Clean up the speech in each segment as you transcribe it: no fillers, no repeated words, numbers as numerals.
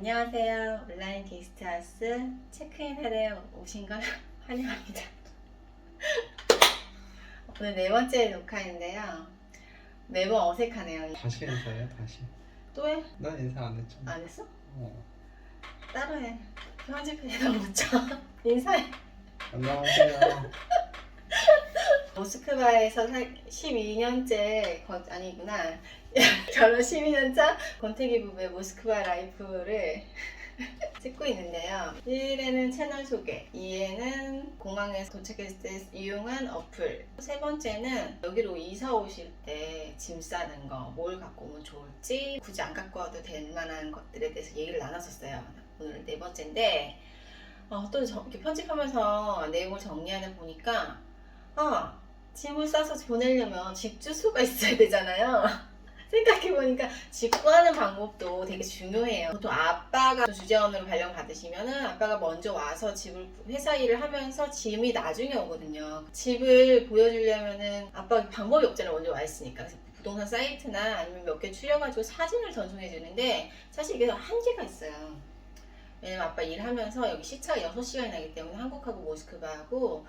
안녕하세요. 온라인 게스트하우스 체크인하러 오신 걸 환영합니다. 오늘 네 번째 녹화인데요. 매번 어색하네요. 다시 인사해. 다시. 또 해? 난 인사 안 했잖아. 안 했어? 어. 따로 해. 편집해서 묻자. 인사해. 안녕하세요. 모스크바에서 12년째 아니구나. 결혼 12년차 권태기 부부의 모스크바 라이프를 찍고 있는데요. 1에는 채널 소개, 2에는 공항에서 도착했을 때 이용한 어플, 세 번째는 여기로 이사 오실 때 짐 싸는 거, 뭘 갖고 오면 좋을지, 굳이 안 갖고 와도 될 만한 것들에 대해서 얘기를 나눴었어요. 오늘 네 번째인데 또 이렇게 편집하면서 내용을 정리하다 보니까 짐을 싸서 보내려면 집 주소가 있어야 되잖아요. 생각해보니까 집 구하는 방법도 되게 중요해요. 보통 아빠가 주재원으로 발령 받으시면은 아빠가 먼저 와서 집을 회사 일을 하면서 짐이 나중에 오거든요. 집을 보여주려면은 아빠가 방법이 없잖아요. 먼저 와 있으니까. 그래서 부동산 사이트나 아니면 몇 개 추려가지고 사진을 전송해 주는데 사실 이게 한계가 있어요. 왜냐면 아빠 일하면서 여기 시차가 6시간이 나기 때문에 한국하고 모스크바하고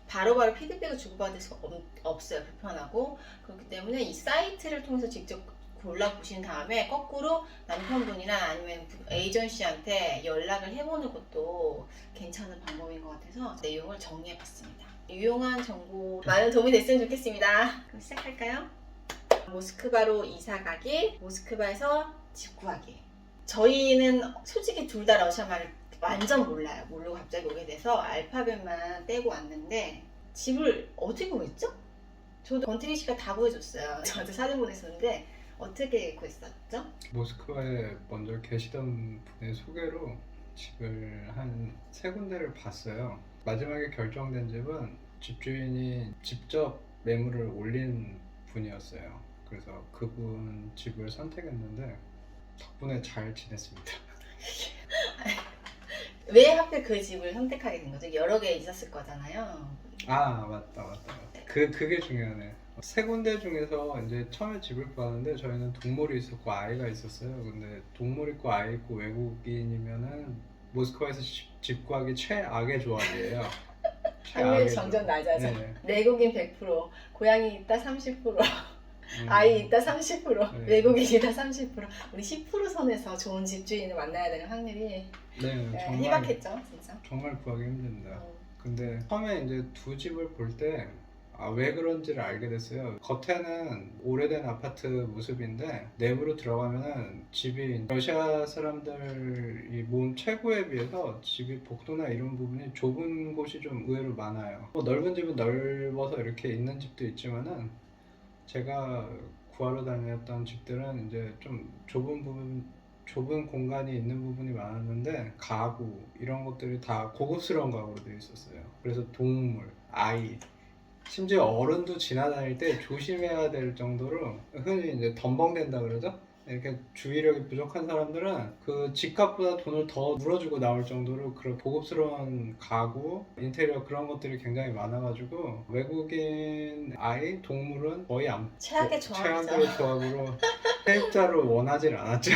바로바로 피드백을 주고받을 수가 없어요. 불편하고. 그렇기 때문에 이 사이트를 통해서 직접 골라보신 다음에 거꾸로 남편분이나 아니면 에이전시한테 연락을 해보는 것도 괜찮은 방법인 것 같아서 내용을 정리해봤습니다. 유용한 정보 많은 도움이 됐으면 좋겠습니다. 그럼 시작할까요? 모스크바로 이사가기, 모스크바에서 집 구하기. 저희는 솔직히 둘 다 러시아 말을 완전 몰라요. 모르고 갑자기 오게 돼서 알파벳만 떼고 왔는데 집을 어떻게 구했죠? 저도 권태기 씨가 다 구해줬어요. 저한테 사진 보냈었는데 어떻게 구했었죠? 모스크바에 먼저 계시던 분의 소개로 집을 한 세 군데를 봤어요. 마지막에 결정된 집은 집주인이 직접 매물을 올린 분이었어요. 그래서 그분 집을 선택했는데 덕분에 잘 지냈습니다. 왜 하필 그 집을 선택하게 된 거죠? 여러 개 있었을 거잖아요. 맞다. 그게 중요하네. 세 군데 중에서 이제 처음에 집을 구하는데 저희는 동물이 있었고 아이가 있었어요. 근데 동물 있고 아이 있고 외국인이면은 모스크바에서 집 구하기 최악의 조합이에요. 확률 점점 낮아져. 네. 내국인 100%, 고양이 있다 30%, 아이 있다 30%, 네. 외국인 있다 30%. 우리 10% 선에서 좋은 집주인을 만나야 되는 확률이 정말 희박했죠, 진짜. 정말 구하기 힘듭니다. 근데 처음에 이제 두 집을 볼 때 왜 그런지를 알게 됐어요. 겉에는 오래된 아파트 모습인데 내부로 들어가면은 집이 러시아 사람들이 모은 최고에 비해서 집이 복도나 이런 부분이 좁은 곳이 좀 의외로 많아요. 넓은 집은 넓어서 이렇게 있는 집도 있지만은 제가 구하러 다녔던 집들은 이제 좀 좁은 공간이 있는 부분이 많았는데 가구 이런 것들이 다 고급스러운 가구로 되어 있었어요. 그래서 동물, 아이, 심지어 어른도 지나다닐 때 조심해야 될 정도로 흔히 이제 덤벙된다 그러죠? 이렇게 주의력이 부족한 사람들은 그 집값보다 돈을 더 물어주고 나올 정도로 그런 고급스러운 가구, 인테리어 그런 것들이 굉장히 많아가지고 외국인 아이, 동물은 거의 최악의 조합이죠. 최악의 조합으로 세입자를 원하질 않았죠.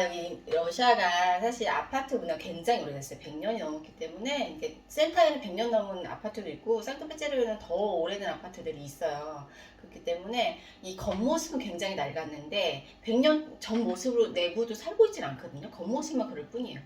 여기 러시아가 사실 아파트 문화 굉장히 오래됐어요. 100년이 넘었기 때문에 이게 센터에는 100년 넘은 아파트도 있고 상트페테르부르크는 더 오래된 아파트들이 있어요. 그렇기 때문에 이 겉모습은 굉장히 낡았는데 100년 전 모습으로 내부도 살고 있진 않거든요. 겉모습만 그럴 뿐이에요.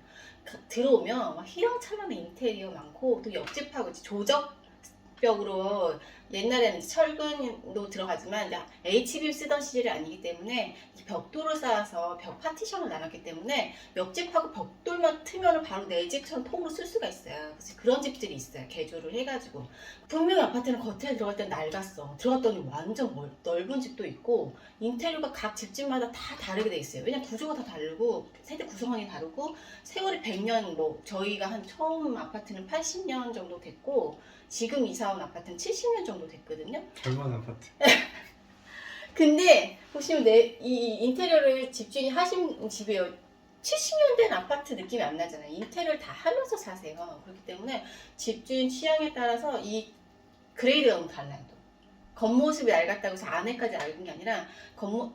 들어오면 막 휘황찬란한 인테리어 많고 또 옆집하고 조적벽으로 옛날에는 철근도 들어가지만 이제 HB 쓰던 시절이 아니기 때문에 벽돌을 쌓아서 벽 파티션을 나눴기 때문에 옆집하고 벽돌만 트면 바로 내 집처럼 통으로 쓸 수가 있어요. 그래서 그런 집들이 있어요. 개조를 해가지고. 분명히 아파트는 겉에 들어갈 땐 낡았어. 들어갔더니 완전 넓은 집도 있고 인테리어가 각 집집마다 다 다르게 돼 있어요. 왜냐면 구조가 다 다르고 세대 구성원이 다르고 세월이 100년 저희가 한 처음 아파트는 80년 정도 됐고 지금 이사 온 아파트는 70년 정도 됐거든요. 젊은 아파트. 근데 보시면 이 인테리어를 집주인이 하신 집이에요. 70년 된 아파트 느낌이 안 나잖아요. 인테리어를 다 하면서 사세요. 그렇기 때문에 집주인 취향에 따라서 이 그레이드가 너무 달라요. 겉모습이 낡았다고 해서 안에까지 낡은 게 아니라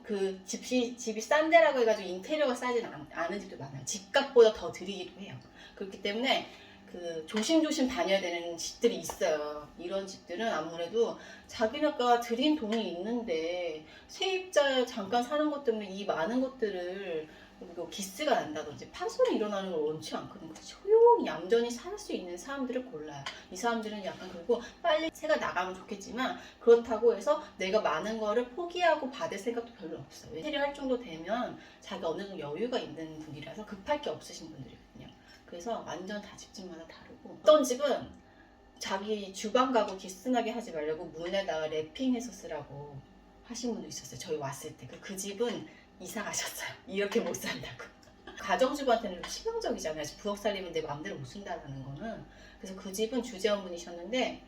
그 집이 싼 데라고 해가지고 인테리어가 싸진 않은 집도 많아요. 집값보다 더 드리기도 해요. 그렇기 때문에 그 조심조심 다녀야 되는 집들이 있어요. 이런 집들은 아무래도 자기네가 들인 돈이 있는데 세입자 잠깐 사는 것 때문에 이 많은 것들을 그리고 기스가 난다든지 파손이 일어나는 걸 원치 않거든요. 조용히 얌전히 살 수 있는 사람들을 골라요. 이 사람들은 약간 그리고 빨리 새가 나가면 좋겠지만 그렇다고 해서 내가 많은 거를 포기하고 받을 생각도 별로 없어요. 인테리어 할 정도 되면 자기가 어느 정도 여유가 있는 분이라서 급할 게 없으신 분들이거든요. 그래서 완전 다 집집마다 다르고 어떤 집은 자기 주방 가구 기스나게 하지 말라고 문에다가 랩핑해서 쓰라고 하신 분도 있었어요. 저희 왔을 때. 그 집은 이사 가셨어요. 이렇게 못 산다고. 가정주부한테는 좀 치명적이잖아요. 부엌 살림은 내 마음대로 못 쓴다는 거는. 그래서 그 집은 주재원분이셨는데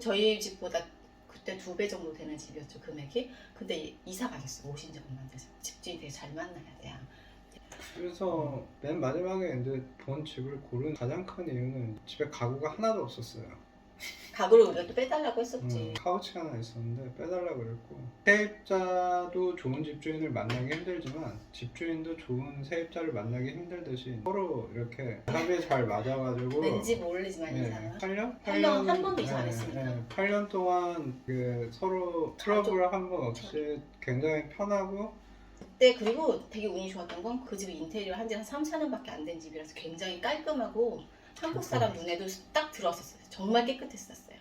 저희 집보다 그때 2배 정도 되는 집이었죠, 금액이. 근데 이사 가셨어요. 오신 지 얼마 안 돼서. 집주인 되게 잘 만나야 돼요. 그래서 맨 마지막에 이제 본 집을 고른 가장 큰 이유는 집에 가구가 하나도 없었어요. 가구를 우리가 또 빼달라고 했었지. 카우치 하나 있었는데 빼달라고 그랬고, 세입자도 좋은 집주인을 만나기 힘들지만 집주인도 좋은 세입자를 만나기 힘들듯이 서로 이렇게 합이 잘 맞아가지고 왠지 모르지만 이사는 8년? 8년 한 번도 이사 안 했으니까. 8년 동안 그 서로 트러블 한 번 없이 굉장히 편하고. 그때 그리고 되게 운이 좋았던 건 그 집이 인테리어 한 지 한 3, 4년밖에 안 된 집이라서 굉장히 깔끔하고 한국 사람 눈에도 딱 들어왔었어요. 정말 깨끗했었어요.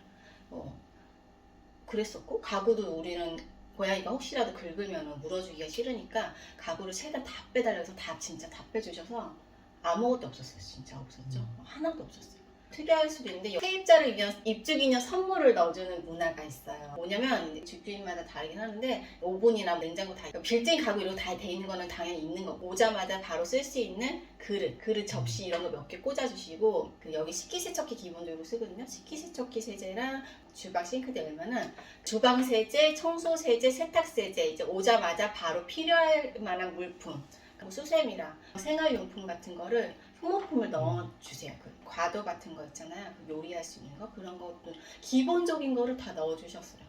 그랬었고 가구도 우리는 고양이가 혹시라도 긁으면 물어주기가 싫으니까 가구를 최대한 다 빼달라서 다 진짜 다 빼주셔서 아무것도 없었어요. 진짜 없었죠. 하나도 없었어요. 특이할 수도 있는데 세입자를 위한 입주기념 선물을 넣어주는 문화가 있어요. 뭐냐면 집주인마다 다르긴 하는데 오븐이나 냉장고 다 빌딩 가구 이런 거 다 돼 있는 거는 당연히 있는 거고 오자마자 바로 쓸 수 있는 그릇, 접시 이런 거 몇 개 꽂아주시고 여기 식기세척기 기본적으로 쓰거든요. 식기세척기 세제랑 주방 싱크대 열면은 주방 세제, 청소 세제, 세탁 세제 이제 오자마자 바로 필요할 만한 물품 수세미랑 생활용품 같은 거를 소모품을 넣어주세요. 그 과도 같은 거 있잖아요. 요리할 수 있는 거 그런 것도 기본적인 거를 다 넣어주셨어요.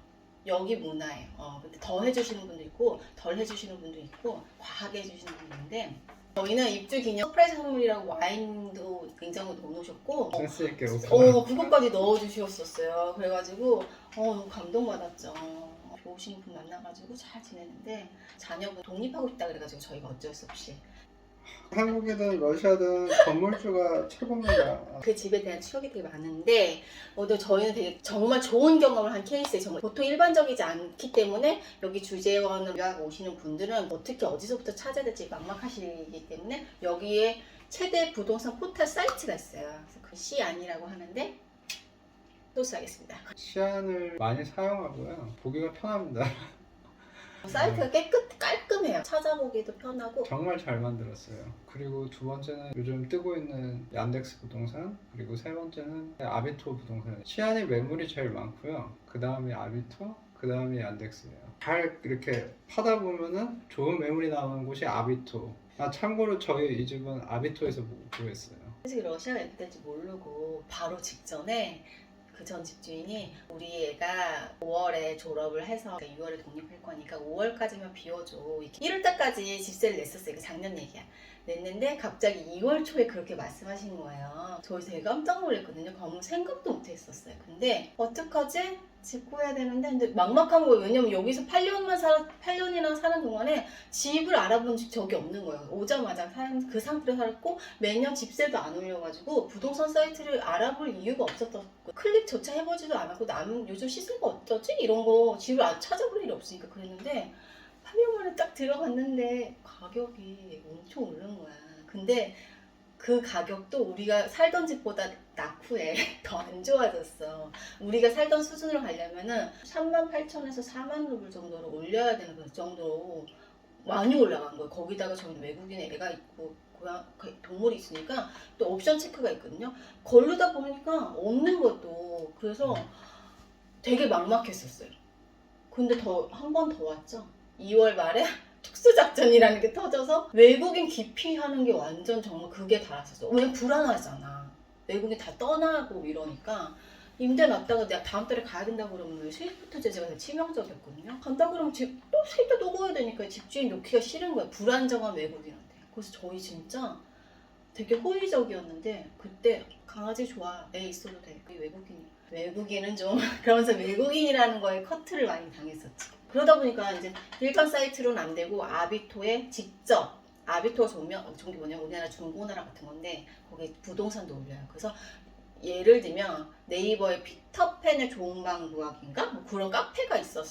여기 문화예요. 근데 더 해주시는 분도 있고 덜 해주시는 분도 있고 과하게 해주시는 분도 있는데 저희는 입주 기념 서프라이즈 선물이라고 와인도 냉장고에 넣어놓으셨고 센스 있게 그것까지 넣어주셨었어요. 그래가지고 너무 감동받았죠. 좋으신 분 만나가지고 잘 지냈는데 자녀분 독립하고 싶다 그래가지고 저희가 어쩔 수 없이 한국이든 러시아든 건물주가 최고입니다. 그 집에 대한 추억이 되게 많은데 저희는 되게 정말 좋은 경험을 한 케이스예요. 정말 보통 일반적이지 않기 때문에 여기 주재원을 유학 오시는 분들은 어떻게 어디서부터 찾아야 될지 막막하시기 때문에 여기에 최대 부동산 포털 사이트가 있어요. 그래서 그 시안이라고 하는데 또 쓰겠습니다. 시안을 많이 사용하고요. 보기가 편합니다. 사이트가 깔끔해요. 찾아보기도 편하고 정말 잘 만들었어요. 그리고 두 번째는 요즘 뜨고 있는 얀덱스 부동산, 그리고 세 번째는 아비토 부동산. 시안이 매물이 제일 많고요. 그 다음이 아비토, 그 다음이 얀덱스예요. 잘 이렇게 파다 보면은 좋은 매물이 나오는 곳이 아비토. 참고로 저희 이 집은 아비토에서 구했어요. 솔직히 러시아가 어디 될지 모르고 바로 직전에 그 전 집주인이 우리 애가 5월에 졸업을 해서 6월에 독립할 거니까 5월까지만 비워줘. 1월 달까지 집세를 냈었어요. 이거 작년 얘기야. 냈는데 갑자기 2월 초에 그렇게 말씀하시는 거예요. 저희 되게 깜짝 놀랐거든요. 아무 생각도 못 했었어요. 근데 어떡하지? 집 구해야 되는데 근데 막막한 거예요. 왜냐면 여기서 8년이나 사는 동안에 집을 알아본 적이 없는 거예요. 오자마자 그 상태로 살았고 매년 집세도 안 올려가지고 부동산 사이트를 알아볼 이유가 없었던 거예요. 클릭조차 해보지도 않았고 나는 요즘 시세가 어쩌지? 이런 거 집을 찾아볼 일이 없으니까 그랬는데 8년 만에 딱 들어갔는데 가격이 엄청 오른 거야. 근데 그 가격도 우리가 살던 집보다 낙후해. 더 안 좋아졌어. 우리가 살던 수준으로 가려면은 38,000에서 4만 루블 정도로 올려야 되는 그 정도로 많이 올라간 거예요. 거기다가 저희는 외국인 애가 있고 동물이 있으니까 또 옵션 체크가 있거든요. 걸르다 보니까 없는 것도 그래서 되게 막막했었어요. 근데 한 번 더 왔죠. 2월 말에 특수작전이라는 게 터져서 외국인 기피하는 게 완전 정말 그게 달았었어. 왜냐면 불안하잖아. 외국인 다 떠나고 이러니까 임대 놨다가 내가 다음 달에 가야 된다고 그러면 세입부터 제재가 치명적이었거든요. 간다 그러면 또 세입도 또 구해야 되니까 집주인 놓기가 싫은 거예요. 불안정한 외국인한테. 그래서 저희 진짜 되게 호의적이었는데 그때 강아지 좋아, 애 있어도 돼. 그게 외국인은 좀 그러면서 외국인이라는 거에 커트를 많이 당했었지. 그러다 보니까 이제 일반 사이트로는 안 되고 아비토에 직접 아비토가 좋은 게 뭐냐면 우리나라 중고나라 같은 건데 거기에 부동산도 올려요. 그래서 예를 들면 네이버에 피터팬의 좋은 방 구하기인가? 뭐 그런 카페가 있어요.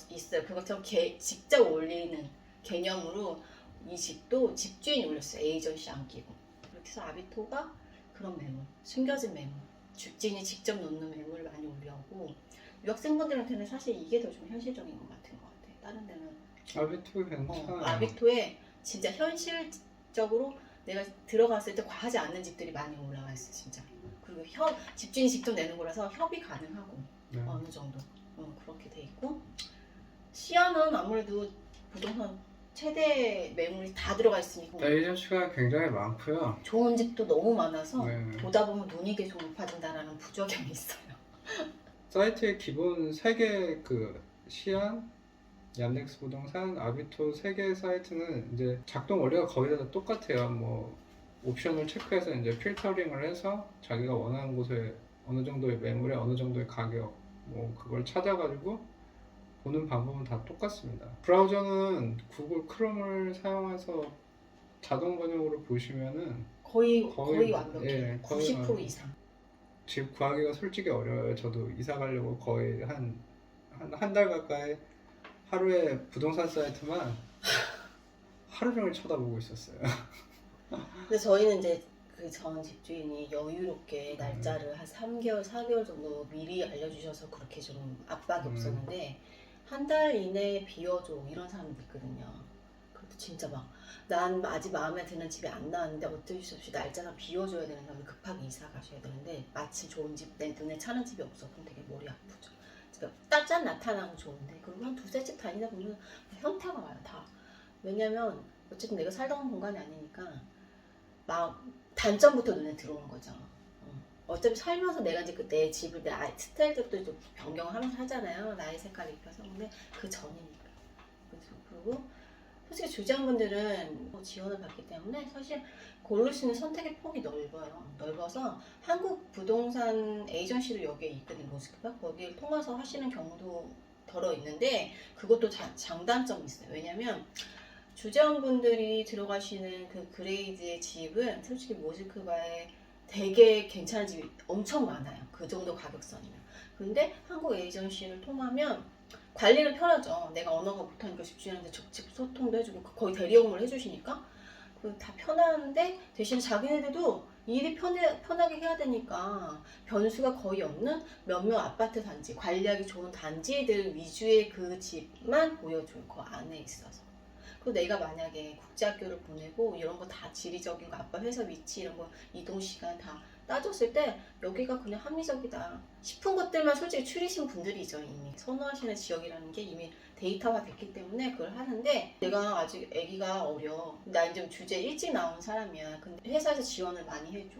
그것처럼 직접 올리는 개념으로 이 집도 집주인이 올렸어요. 에이전시 안 끼고. 그렇게 해서 아비토가 그런 매물, 숨겨진 매물, 집주인이 직접 놓는 매물을 많이 올려오고 유학생분들한테는 사실 이게 더 좀 현실적인 것 같은 것 같아요. 다른 데는 아비토 괜찮아요. 아비토에 진짜 현실적으로 내가 들어갔을 때 과하지 않는 집들이 많이 올라와 있어 진짜. 그리고 집주인이 직접 내는 거라서 협의 가능하고 네. 어느 정도 그렇게 돼 있고 시야는 아무래도 부동산 최대 매물이 다 들어가 있으니까 에이전시가 굉장히 많고요. 좋은 집도 너무 많아서 네. 보다 보면 눈이 계속 높아진다라는 부작용이 있어요. 사이트의 기본 3개 그 시안, 얀덱스 부동산, 아비토 3개 사이트는 이제 작동 원리가 거의 다 똑같아요. 뭐 옵션을 체크해서 이제 필터링을 해서 자기가 원하는 곳에 어느 정도의 매물에 어느 정도의 가격 뭐 그걸 찾아가지고 보는 방법은 다 똑같습니다. 브라우저는 구글 크롬을 사용해서 자동 번역으로 보시면은 거의 거의 완벽해요. 예, 거의 90% 이상. 집 구하기가 솔직히 어려워요. 저도 이사 가려고 거의 한 달 가까이 하루에 부동산 사이트만 하루 종일 쳐다보고 있었어요. 근데 저희는 이제 그 전 집주인이 여유롭게 날짜를 한 3개월, 4개월 정도 미리 알려주셔서 그렇게 좀 압박이 없었는데 한 달 이내에 비워줘 이런 사람도 있거든요. 그래도 진짜 막 난 아직 마음에 드는 집이 안 나왔는데 어쩔 수 없이 날짜가 비워줘야 되는 사람이 급하게 이사 가셔야 되는데 마침 좋은 집 내 눈에 차는 집이 없어. 그럼 되게 머리 아프죠. 그러니까 딱짠 나타나면 좋은데 그리고 한 두세 집 다니다 보면 현타가 와요 다. 왜냐면 어쨌든 내가 살던 공간이 아니니까 막 단점부터 눈에 들어오는 거죠. 어차피 살면서 내가 이제 내 집을 내 스타일들도 좀 변경하면서 하잖아요. 나의 색깔 입혀서. 근데 그 전이니까. 그리고 솔직히 주장분들은 지원을 받기 때문에 사실 고를 수 있는 선택의 폭이 넓어서 한국 부동산 에이전시도 여기에 있거든요. 모스크바. 거기를 통해서 하시는 경우도 덜어 있는데 그것도 장단점이 있어요. 왜냐면 주재원분들이 들어가시는 그 그레이드의 집은 솔직히 모스크바에 되게 괜찮은 집이 엄청 많아요. 그 정도 가격선이면. 근데 한국 에이전시를 통하면 관리는 편하죠. 내가 언어가 못하니까 집주인한테 직접 소통도 해주고 거의 대리업무를 해주시니까 다 편한데 대신 자기네들도 일이 편하게 해야 되니까 변수가 거의 없는 몇몇 아파트 단지, 관리하기 좋은 단지들 위주의 그 집만 보여줘요. 그 안에 있어서. 그리고 내가 만약에 국제학교를 보내고 이런 거 다 지리적인 거 아빠 회사 위치 이런 거 이동 시간 다 따졌을 때 여기가 그냥 합리적이다 싶은 것들만 솔직히 추리신 분들이죠. 이미 선호하시는 지역이라는 게 이미 데이터화 됐기 때문에 그걸 하는데 내가 아직 아기가 어려. 나 이제 주제 일찍 나온 사람이야. 근데 회사에서 지원을 많이 해줘.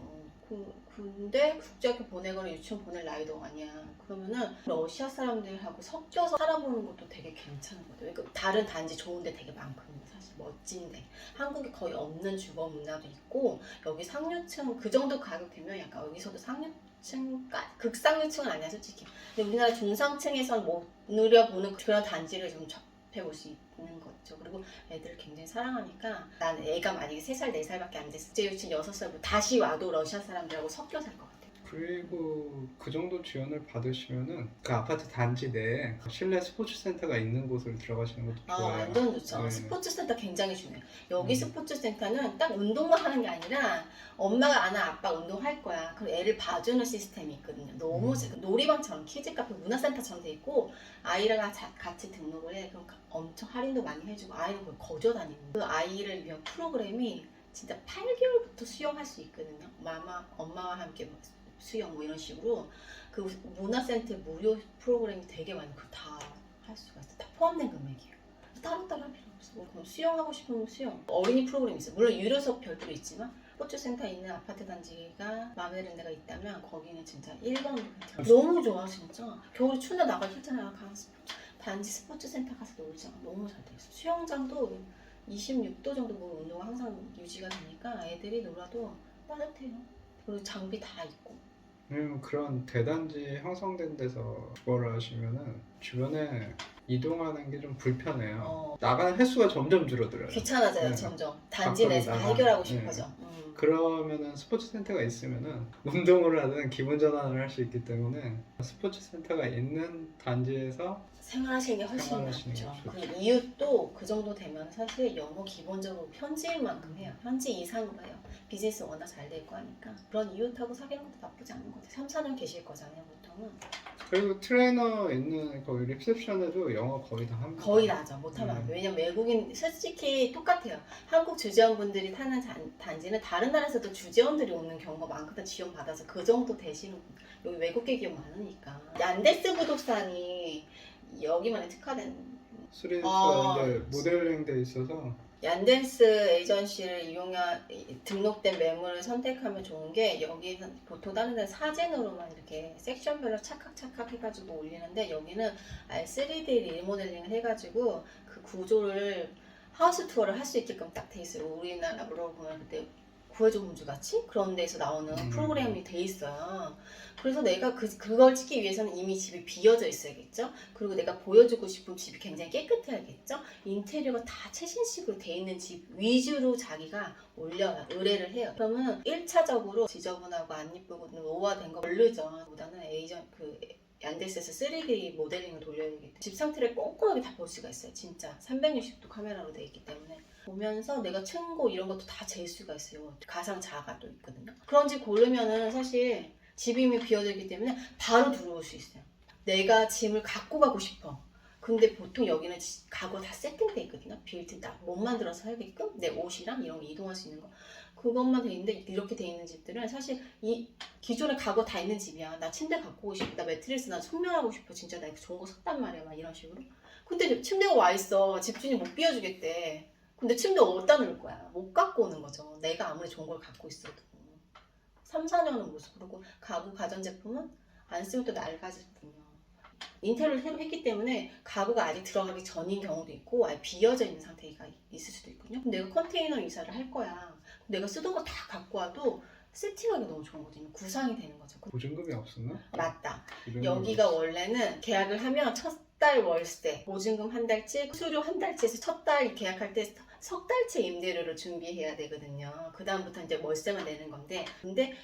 근데 국제학교 보내거나 유치원 보낼 나이도 아니야. 그러면은 러시아 사람들하고 섞여서 살아보는 것도 되게 괜찮은 거죠. 그러니까 다른 단지 좋은데 되게 많거든요. 사실 멋진데 한국에 거의 없는 주거 문화도 있고 여기 상류층 그 정도 가격 되면 약간 여기서도 상류층까지 극상류층은 아니야 솔직히. 근데 우리나라 중상층에선 못 누려보는 그런 단지를 좀 접해볼 수 있는 거죠. 그리고 애들을 굉장히 사랑하니까 난 애가 만약에 3살, 4살밖에 안 됐을 때 유치원 6살부터 다시 와도 러시아 사람들하고 섞여 살 것 같아요. 그리고 그 정도 지원을 받으시면은 그 아파트 단지 내에 실내 스포츠 센터가 있는 곳을 들어가시는 것도 좋아요. 완전 좋죠. 네. 스포츠 센터 굉장히 중요해요. 여기 스포츠 센터는 딱 운동만 하는 게 아니라 엄마가 아는 아빠 운동할 거야. 그리고 애를 봐주는 시스템이 있거든요. 너무 놀이방처럼 키즈 카페 문화센터처럼 돼 있고 아이랑 같이 등록을 해. 그럼 엄청 할인도 많이 해주고 아이는 거의 거저 다니는 그 아이를 위한 프로그램이 진짜 8개월부터 수영할 수 있거든요. 엄마와 함께 수영 뭐 이런 식으로 그 문화센터 무료 프로그램이 되게 많고 다 할 수가 있어. 다 포함된 금액이에요. 따로따로 할 필요 없어. 그럼 수영하고 싶으면 수영. 어린이 프로그램 있어요. 물론 유료 수업 별도로 있지만 스포츠센터 있는 아파트 단지가 마음에 드는 데가 있다면 거기는 진짜 1번으로 괜찮아. 너무 좋아 진짜. 겨울에 추운데 나가기 싫잖아요. 단지 스포츠센터 가서 놀자. 너무 잘 돼 있어. 수영장도 26도 정도 몸 온도가 항상 유지가 되니까 애들이 놀아도 따뜻해요. 그리고 장비 다 있고. 그런 대단지 형성된 데서 주거를 하시면은 주변에 이동하는 게 좀 불편해요. 나가는 횟수가 점점 줄어들어요. 귀찮아져요. 네. 점점. 단지 내에서 다 나가는, 해결하고 네. 싶어져. 그러면은 스포츠 센터가 있으면은 운동을 하든 기분 전환을 할 수 있기 때문에 스포츠 센터가 있는 단지에서 생활하시는 게 훨씬 생활하시는 게 낫죠. 좋죠. 그 이웃도 그 정도 되면 사실 영어 기본적으로 현지인 만큼 해요. 현지 이상으로 해요. 비즈니스 워낙 잘 될 거니까. 그런 이웃하고 사귀는 것도 나쁘지 않은 것 같아요. 3, 4년 계실 거잖아요, 보통은. 그리고 트레이너 있는 거기 리셉션에도 영어 거의 다 합니다. 거의 나죠. 못하면 안 돼요. 왜냐면 외국인 솔직히 똑같아요. 한국 주재원분들이 타는 단지는 다른 나라에서도 주재원들이 오는 경우가 많거든. 지원 받아서 그 정도 되시는 분. 여기 외국계 기업 많으니까. 얀데스 부동산이 여기만에 특화된 스리스가 이제 모델링 돼 있어서 얀덴스 에이전시를 등록된 매물을 선택하면 좋은 게 여기는 보통 다른 데는 사진으로만 이렇게 섹션별로 착각착각 해가지고 올리는데 여기는 아예 3D 리모델링을 해가지고 그 구조를 하우스 투어를 할 수 있게끔 딱 돼 있어요. 우리나라로 보면 그때 구해줘 공주 같이 그런 데서 나오는 프로그램이 돼 있어요. 그래서 내가 그걸 찍기 위해서는 이미 집이 비어져 있어야겠죠. 그리고 내가 보여주고 싶은 집이 굉장히 깨끗해야겠죠. 인테리어가 다 최신식으로 돼 있는 집 위주로 자기가 올려요. 의뢰를 해요. 그러면 1차적으로 지저분하고 안 이쁘고 노화된 거 모르죠. 보다는 얀데스에서 3D 모델링을 돌려야 되기 때문에 집 상태를 꼼꼼하게 다 볼 수가 있어요. 진짜 360도 카메라로 돼 있기 때문에 보면서 내가 층고 이런 것도 다 잴 수가 있어요. 가상 자가도 있거든요. 그런 집 고르면은 사실 집이 이미 비어져 있기 때문에 바로 들어올 수 있어요. 내가 짐을 갖고 가고 싶어. 근데 보통 여기는 가구 다 세팅돼 있거든요. 빌트 딱 못 만들어서 하게끔 내 옷이랑 이런 거 이동할 수 있는 거 그것만 돼 있는데 이렇게 돼 있는 집들은 사실 이 기존에 가구 다 있는 집이야. 나 침대 갖고 오고 싶어. 나 매트리스 나 손면하고 싶어. 진짜 나 이거 좋은 거 샀단 말이야. 막 이런 식으로. 근데 침대가 와 있어. 집주인이 못 비워주겠대. 근데 침대 어디다 놓을 거야? 못 갖고 오는 거죠. 내가 아무리 좋은 걸 갖고 있어도. 3, 4년은 못 쓰고 그리고 가구 가전제품은 안 쓰면 또 낡아지거든요. 인테리어를 새로 했기 때문에 가구가 아직 들어가기 전인 경우도 있고 아예 비어져 있는 상태가 있을 수도 있거든요. 그럼 내가 컨테이너 이사를 할 거야. 내가 쓰던 거 다 갖고 와도 세팅하기 너무 좋은 거거든요. 구상이 되는 거죠. 보증금이 없었나? 맞다. 보증금이 여기가 원래는 계약을 하면 첫 달 월세, 보증금 한 달치, 수수료 한 달치에서 첫 달 계약할 때 석 달치 임대료를 준비해야 되거든요. 그 다음부터 이제 월세만 내는 건데, 근데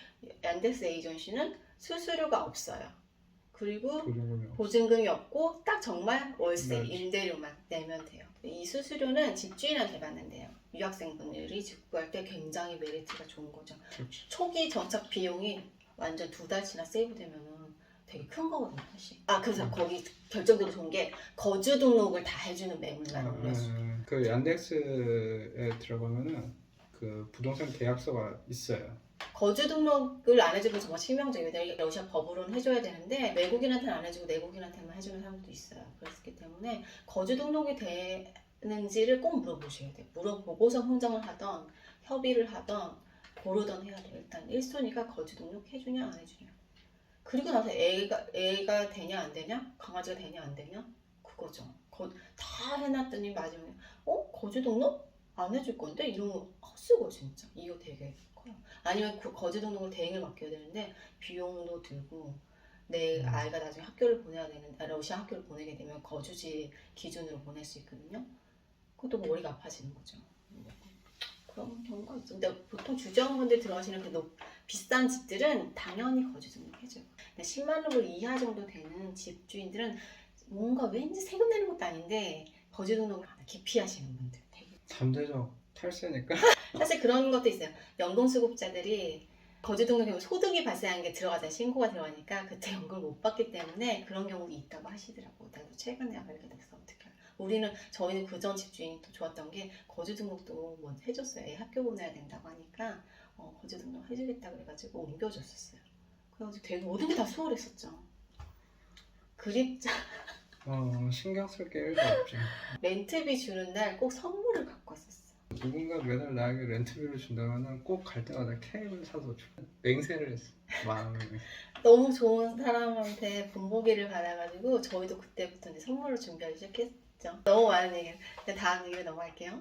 얀데스 에이전시는 수수료가 없어요. 그리고 보증금이 없고 딱 정말 월세, 네. 임대료만 내면 돼요. 이 수수료는 집주인한테 받는데요. 유학생분들이 집 구할 때 굉장히 메리트가 좋은 거죠. 그렇죠. 초기 정착 비용이 완전 2달치나 세이브되면은 되게 큰 거거든요, 사실. 그래서 거기 결정적으로 좋은 게 거주 등록을 다 해주는 매물만 올렸어요. 그 얀덱스에 들어가면은 그 부동산 계약서가 있어요. 거주 등록을 안 해주면 정말 치명적이에요. 왜냐면 러시아 법으로는 해줘야 되는데 외국인한테는 안 해주고 내국인한테만 해주는 사람도 있어요. 그렇기 때문에 거주 등록이 되는지를 꼭 물어보셔야 돼요. 물어보고서 흥정을 하던 협의를 하던 고르던 해야 돼요. 일단 1순위가 거주 등록 해주냐 안 해주냐. 그리고 나서 애가 되냐 안 되냐, 강아지가 되냐 안 되냐, 그거죠. 다 해놨더니 마지막에 거주 등록 안 해줄 건데 이런 거 헛쓰고 진짜 이거 되게 커요. 아니면 그 거주 등록을 대행을 맡겨야 되는데 비용도 들고 내 아이가 나중에 학교를 보내야 되는데 러시아 학교를 보내게 되면 거주지 기준으로 보낼 수 있거든요. 그것도 머리가 아파지는 거죠. 그런 경우가 있죠. 근데 보통 주재원분들 들어가시는 그 비싼 집들은 당연히 거주 등록해줘요. 근데 10만 루블 이하 정도 되는 집주인들은 뭔가 왠지 세금 내는 것도 아닌데 거주 등록을 기피하시는 분들 되게. 잠재적 탈세니까. 사실 그런 것도 있어요. 연금수급자들이 거주 등록하면 소득이 발생한 게 들어가잖아요. 신고가 들어가니까 그때 연금을 못 받기 때문에 그런 경우도 있다고 하시더라고요. 나도 최근에 알게 돼서 어떻게 저희는 그전 집주인이 또 좋았던 게 거주 등록도 뭐 해줬어요. 애 학교 보내야 된다고 하니까 거주 등록 해주겠다 그래가지고 옮겨줬었어요. 그래가지고 되게 모든 게 다 수월했었죠. 그립자 신경 쓸 게 1도 없지. 렌트비 주는 날 꼭 선물을 갖고 왔었어. 누군가 매달 나에게 렌트비를 준다면 꼭 갈 때마다 케이크를 사서 줘. 맹세를 했어. 마음을. 너무 좋은 사람한테 본보기를 받아가지고 저희도 그때부터 이제 선물을 준비하기 시작했죠. 너무 많은 얘기를. 다음 얘기로 넘어갈게요.